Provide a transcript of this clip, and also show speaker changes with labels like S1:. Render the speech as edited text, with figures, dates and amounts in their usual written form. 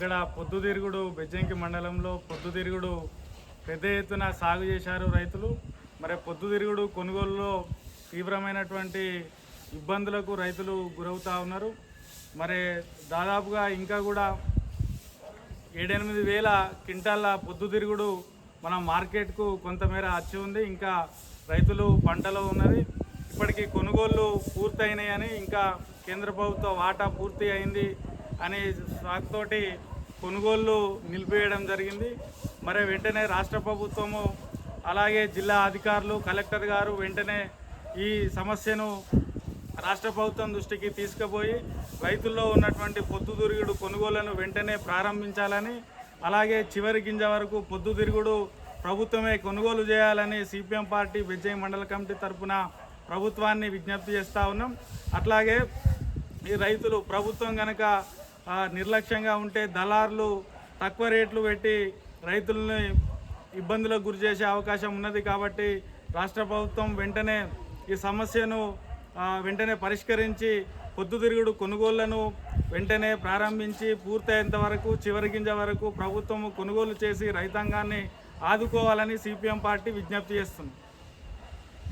S1: ఇక్కడ పొద్దుతిరుగుడు బెజ్జంకి మండలంలో పొద్దుతిరుగుడు పెద్ద ఎత్తున సాగు చేశారు రైతులు. మరి పొద్దుతిరుగుడు కొనుగోలులో తీవ్రమైనటువంటి ఇబ్బందులకు రైతులు గురవుతూ ఉన్నారు. మరి దాదాపుగా ఇంకా కూడా 7-8 వేల క్వింటాల పొద్దుతిరుగుడు మన మార్కెట్కు కొంతమేర వచ్చి ఉంది. ఇంకా రైతులు పంటలో ఉన్నది. ఇప్పటికీ కొనుగోళ్లు పూర్తయినాయని, ఇంకా కేంద్ర ప్రభుత్వ వాటా పూర్తి అయింది అని సాకుతోటి కొనుగోళ్లు నిలిపివేయడం జరిగింది. మరి వెంటనే రాష్ట్ర ప్రభుత్వము అలాగే జిల్లా అధికారులు, కలెక్టర్ గారు వెంటనే ఈ సమస్యను రాష్ట్ర ప్రభుత్వం దృష్టికి తీసుకుపోయి రైతుల్లో ఉన్నటువంటి పొద్దుతిరుగుడు కొనుగోళ్లను వెంటనే ప్రారంభించాలని, అలాగే చివరి గింజ వరకు పొద్దుతిరుగుడు ప్రభుత్వమే కొనుగోలు చేయాలని సిపిఎం పార్టీ బెజ్జంకి మండల కమిటీ తరఫున ప్రభుత్వాన్ని విజ్ఞప్తి చేస్తూ ఉన్నాం. అట్లాగే ఈ రైతులు ప్రభుత్వం కనుక నిర్లక్ష్యంగా ఉంటే దళారులు తక్కువ రేట్లు పెట్టి రైతులని ఇబ్బందులకు గురి చేసే అవకాశం ఉన్నది. కాబట్టి రాష్ట్ర ప్రభుత్వం వెంటనే ఈ సమస్యను వెంటనే పరిష్కరించి పొద్దుతిరుగుడు కొనుగోళ్లను వెంటనే ప్రారంభించి పూర్తయ్యేంత వరకు చివరి గింజ వరకు ప్రభుత్వం కొనుగోలు చేసి రైతాంగాన్ని ఆదుకోవాలని సిపిఎం పార్టీ విజ్ఞప్తి చేస్తుంది.